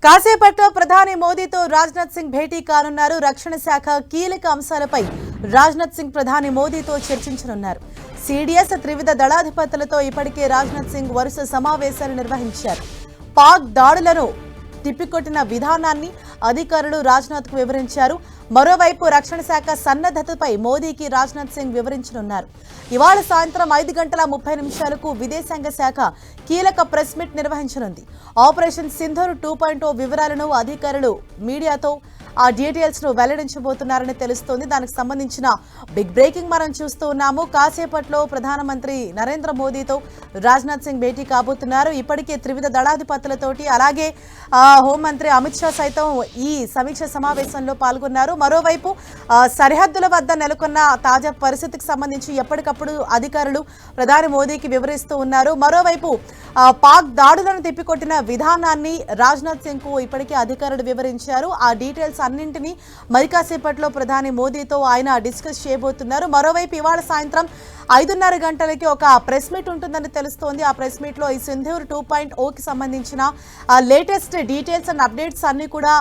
కాసేపట్లో ప్రధాని మోదీతో రాజ్నాథ్ సింగ్ భేటీ కానున్నారు. రక్షణ శాఖ కీలక అంశాలపై రాజ్నాథ్ సింగ్ ప్రధాని మోదీతో చర్చించనున్నారు. సిడిఎస్ త్రివిధ దళాధిపతులతో ఇప్పటికే రాజ్నాథ్ సింగ్ వరుస సమావేశాలు నిర్వహించారు. పాక్ దాడులను తిప్పికొట్టిన విధానాన్ని అధికారులు రాజ్నాథ్ కు వివరించారు. మరోవైపు రక్షణ శాఖ సన్నద్ధతపై మోదీకి రాజ్నాథ్ సింగ్ వివరించనున్నారు. ఇవాళ సాయంత్రం 5:30 విదేశాంగ శాఖ కీలక ప్రెస్ మీట్ నిర్వహించనుంది. ఆపరేషన్ సింధూర్ 2.0 వివరాలను అధికారులు మీడియాతో ఆ డీటెయిల్స్ ను వెల్లడించబోతున్నారని తెలుస్తోంది. దానికి సంబంధించిన బిగ్ బ్రేకింగ్ మనం చూస్తూ ఉన్నాము. కాసేపట్లో ప్రధానమంత్రి నరేంద్ర మోదీతో రాజ్నాథ్ సింగ్ భేటీ కాబోతున్నారు. ఇప్పటికే త్రివిధ దళాధిపతులతోటి అలాగే హోంమంత్రి అమిత్ షా సైతం ఈ సమీక్ష సమావేశంలో పాల్గొన్నారు. మరోవైపు సరిహద్దుల వద్ద నెలకొన్న తాజా పరిస్థితికి సంబంధించి ఎప్పటికప్పుడు అధికారులు ప్రధాని మోదీకి వివరిస్తూ ఉన్నారు. మరోవైపు పాక్ దాడులను తిప్పికొట్టిన విధానాన్ని రాజ్నాథ్ సింగ్ కు ఇప్పటికే అధికారులు వివరించారు. ఆ డీటెయిల్స్ అన్నింటినీ మరి కాసేపట్లో ప్రధాని మోదీతో ఆయన డిస్కస్ చేయబోతున్నారు. మరోవైపు ఇవాళ సాయంత్రం 5:30 ఒక ప్రెస్ మీట్ ఉంటుందని తెలుస్తోంది. ఆ ప్రెస్ మీట్ లో ఈ సింధూర్ 2.0కి సంబంధించిన లేటెస్ట్ డీటెయిల్స్ అండ్ అప్డేట్స్ అన్ని కూడా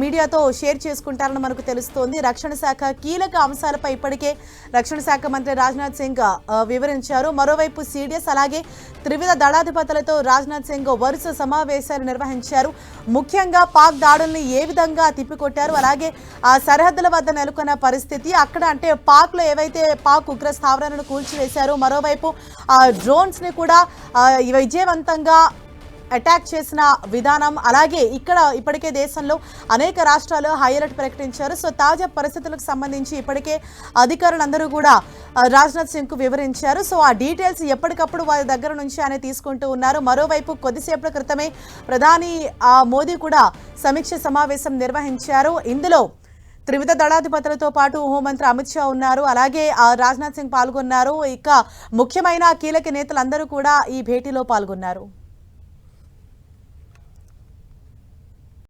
మీడియాతో షేర్ చేసుకుంటారని మనకు తెలుస్తోంది. రక్షణ శాఖ కీలక అంశాలపై ఇప్పటికే రక్షణ శాఖ మంత్రి రాజ్నాథ్ సింగ్ వివరించారు. మరోవైపు సిడిఎస్ అలాగే త్రివిధ దళాధిపతులతో రాజ్నాథ్ సింగ్ వరుస సమావేశాలు నిర్వహించారు. ముఖ్యంగా పాక్ దాడుల్ని ఏ విధంగా తిప్పికొట్టారు, అలాగే ఆ సరిహద్దుల వద్ద నెలకొన్న పరిస్థితి, అక్కడ అంటే పాక్ లో ఏవైతే పాక్ ఉగ్ర స్థావరాలను కూల్చివేశారు, మరోవైపు డ్రోన్స్ ని కూడా విజయవంతంగా అటాక్ చేసిన విధానం, అలాగే ఇక్కడ ఇప్పటికే దేశంలో అనేక రాష్ట్రాలు హై అలర్ట్ ప్రకటించారు. సో తాజా పరిస్థితులకు సంబంధించి ఇప్పటికే అధికారులందరూ కూడా రాజ్నాథ్ సింగ్ కు వివరించారు. సో ఆ డీటెయిల్స్ ఎప్పటికప్పుడు వారి దగ్గర నుంచి ఆయన తీసుకుంటూ ఉన్నారు. మరోవైపు కొద్దిసేపటి క్రితమే ప్రధాని మోదీ కూడా సమీక్ష సమావేశం నిర్వహించారు. ఇందులో త్రివిధ దళాధిపతులతో పాటు హోంమంత్రి అమిత్ షా ఉన్నారు, అలాగే రాజ్నాథ్ సింగ్ పాల్గొన్నారు. ఇక ముఖ్యమైన కీలక నేతలందరూ కూడా ఈ భేటీలో పాల్గొన్నారు.